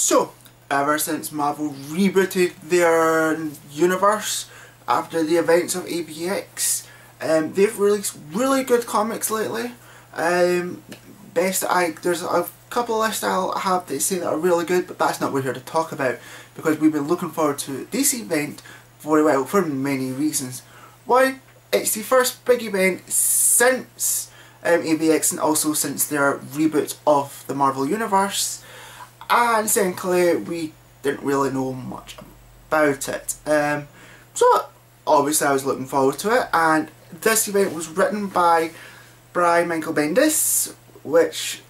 So, ever since Marvel rebooted their universe after the events of AVX, they've released really good comics lately. There's a couple of lists I'll have to say that are really good, but that's not what we're here to talk about, because we've been looking forward to this event for a while for many reasons. One, it's the first big event since AVX and also since their reboot of the Marvel Universe. And secondly, we didn't really know much about it. So obviously I was looking forward to it, and this event was written by Brian Michael Bendis, which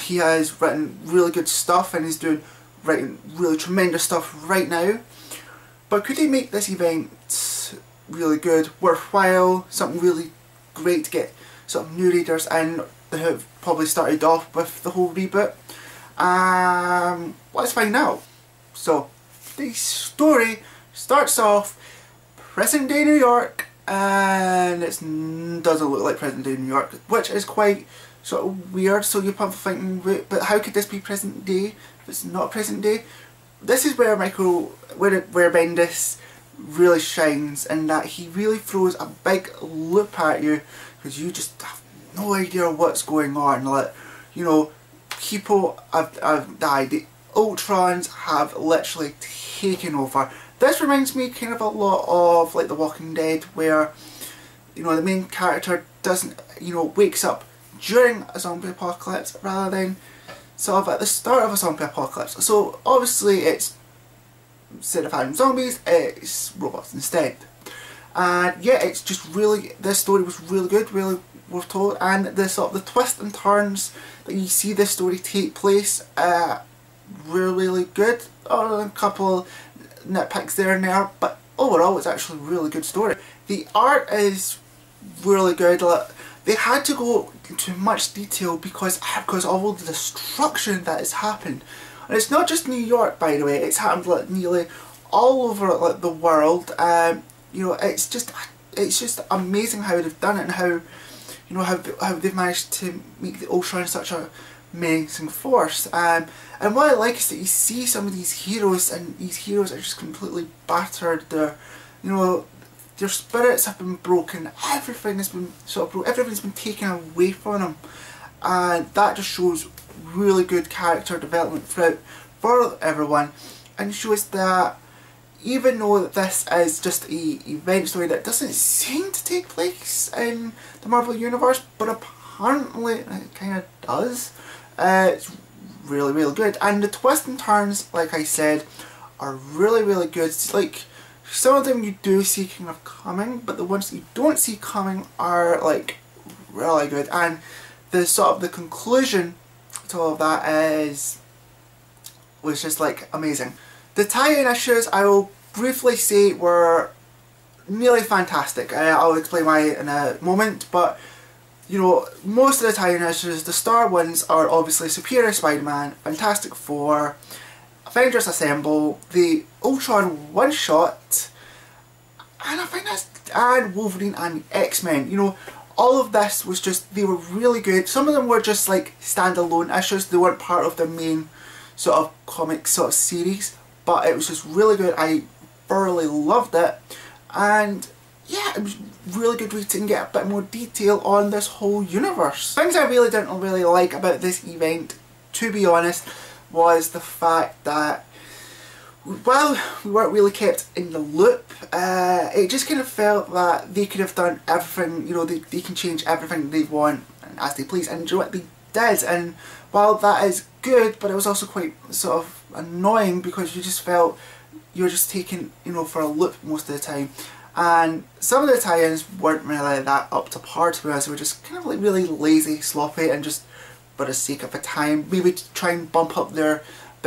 he has written really good stuff and is writing really tremendous stuff right now. But could he make this event really good, worthwhile, something really great to get some new readers in that have probably started off with the whole reboot? Let's find out. So, the story starts off present day New York, and it doesn't look like present day New York, which is quite sort of weird. So you're probably thinking, wait, but how could this be present day if it's not present day? This is where where Bendis really shines, in that he really throws a big loop at you because you just have no idea what's going on. Like, you know, people have died. The Ultrons have literally taken over. This reminds me kind of a lot of like The Walking Dead, where, you know, the main character doesn't, you know, wakes up during a zombie apocalypse rather than sort of at the start of a zombie apocalypse. So obviously it's, instead of having zombies, it's robots instead. And yeah, it's just really, this story was really good, really well told, and the sort of the twists and turns that you see this story take place, really good. A couple nitpicks there and there, but overall it's actually a really good story. The art is really good. They had to go into much detail because of all the destruction that has happened. And it's not just New York, by the way, it's happened like nearly all over like the world. You know, it's just amazing how they've done it, and how, you know, how they've managed to make the Ultron such a menacing force. And what I like is that you see some of these heroes, and these heroes are just completely battered. They're, you know, their spirits have been broken. Everything has been sort of broken. Everything's been taken away from them, and that just shows really good character development throughout for everyone, and shows that even though that this is just a event story that doesn't seem to take place in the Marvel Universe, but apparently it kind of does, it's really good. And the twists and turns, like I said, are really good. It's like, some of them you do see kind of coming, but the ones that you don't see coming are like really good. And the sort of the conclusion to all of that was just like amazing. The tie-in issues, I will briefly say, were nearly fantastic. I'll explain why in a moment, but you know, most of the tie-in issues, the star ones, are obviously Superior Spider-Man, Fantastic Four, Avengers Assemble, the Ultron one-shot, and I think that's, and Wolverine and X-Men. You know, all of this was just, they were really good. Some of them were just like standalone issues, they weren't part of the main sort of comic sort of series, but it was just really good. I thoroughly loved it, and yeah, it was really good read and get a bit more detail on this whole universe. Things I really didn't really like about this event, to be honest, was the fact that, well, we weren't really kept in the loop. It just kind of felt that they could have done everything, you know, they can change everything they want as they please, and what they did. And while that is good, but it was also quite sort of annoying, because you just felt you were just taken, you know, for a loop most of the time. And some of the tie-ins weren't really that up to par, to be honest. They were just kind of like really lazy, sloppy, and just for the sake of the time, maybe to try and bump up their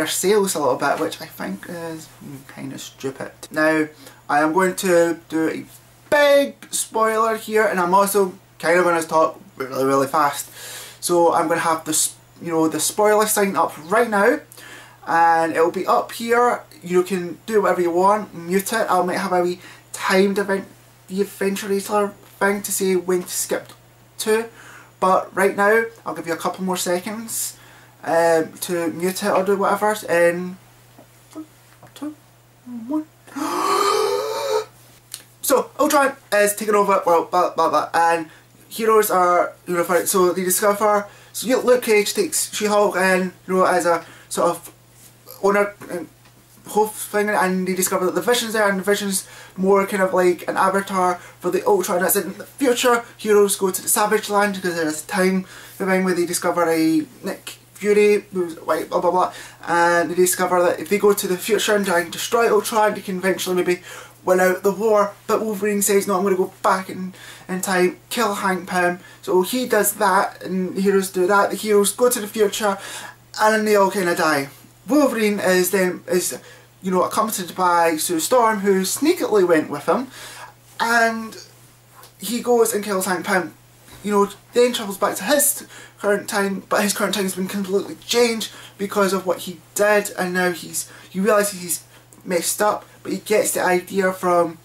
sales a little bit, which I think is kind of stupid. Now, I am going to do a big spoiler here, and I'm also kind of going to talk really fast. So I'm going to have this, you know, the spoiler sign up right now, and it'll be up here. You can do whatever you want, mute it. I might have a wee timed event, the Adventurator thing to say when to skip to, but right now I'll give you a couple more seconds to mute it or do whatever in 3, 2, 1. So Ultron is taking over, well, blah blah blah, and heroes are unified. So they discover. So Luke Cage takes She-Hulk in, as a sort of owner and host thing, and they discover that the Vision's there, and the Vision's more kind of like an avatar for the Ultron that's in the future. Heroes go to the Savage Land because there's a time where they discover a Nick Fury who's white, blah blah blah, and they discover that if they go to the future and try and destroy Ultron, they can eventually maybe win out the war. But Wolverine says, no, I'm going to go back in time, kill Hank Pym. So he does that, and the heroes do that. The heroes go to the future, and then they all kind of die. Wolverine is accompanied by Sue Storm, who sneakily went with him, and he goes and kills Hank Pym. Then travels back to his current time, but his current time has been completely changed because of what he did, and now he realises he's messed up, but he gets the idea from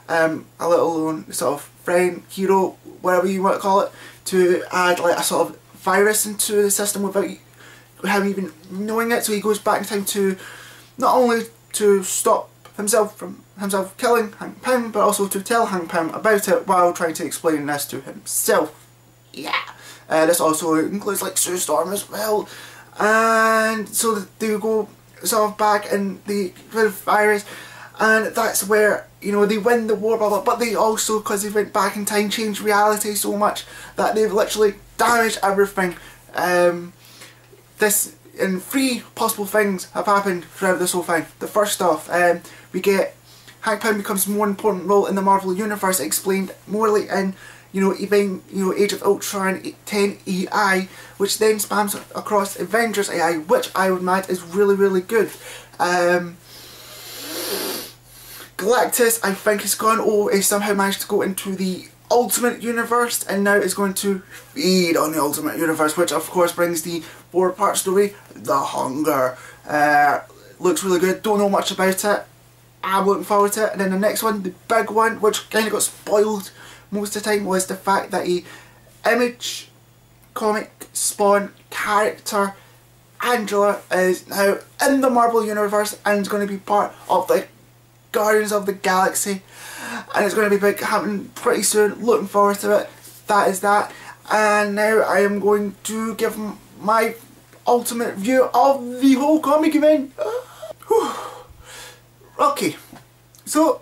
a little sort of friend, hero, whatever you want to call it, to add like a sort of virus into the system without him even knowing it. So he goes back in time to not only to stop himself from killing Hank Pym, but also to tell Hank Pym about it while trying to explain this to himself. Yeah. This also includes like Sue Storm as well, and so they go sort of back in the virus, and that's where they win the war, blah blah. But they also, because they went back in time, changed reality so much that they've literally damaged everything. This and 3 possible things have happened throughout this whole thing. The first off, we get Hank Pym becomes a more important role in the Marvel Universe, explained morely in even Age of Ultron 10 AI, which then spans across Avengers AI, which I would imagine is really really good. Galactus, I think, has somehow managed to go into the Ultimate Universe, and now is going to feed on the Ultimate Universe, which of course brings the 4-part story, The Hunger. Looks really good, don't know much about it, I'm looking forward to it. And then the next one, the big one, which kind of got spoiled most of the time, was the fact that a Image comic Spawn character, Angela, is now in the Marvel Universe and is going to be part of the Guardians of the Galaxy, and it's going to be happening pretty soon. Looking forward to it. That is that. And now I am going to give my ultimate view of the whole comic event. Okay, so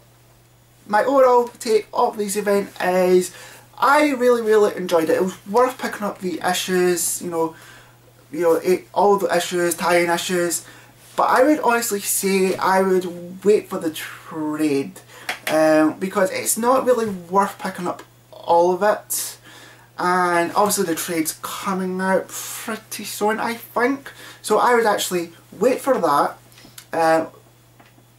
my overall take of this event is I really really enjoyed it. It was worth picking up the issues, all the issues, tie-in issues. But I would honestly say I would wait for the trade, because it's not really worth picking up all of it, and obviously the trade's coming out pretty soon, I think, so I would actually wait for that,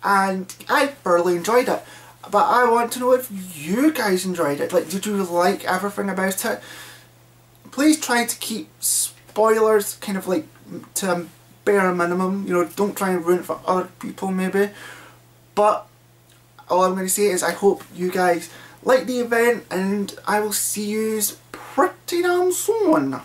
and I thoroughly enjoyed it. But I want to know if you guys enjoyed it. Like, did you like everything about it? Please try to keep spoilers kind of like to a bare minimum, don't try and ruin it for other people maybe. But all I'm going to say is I hope you guys like the event, and I will see you pretty damn soon.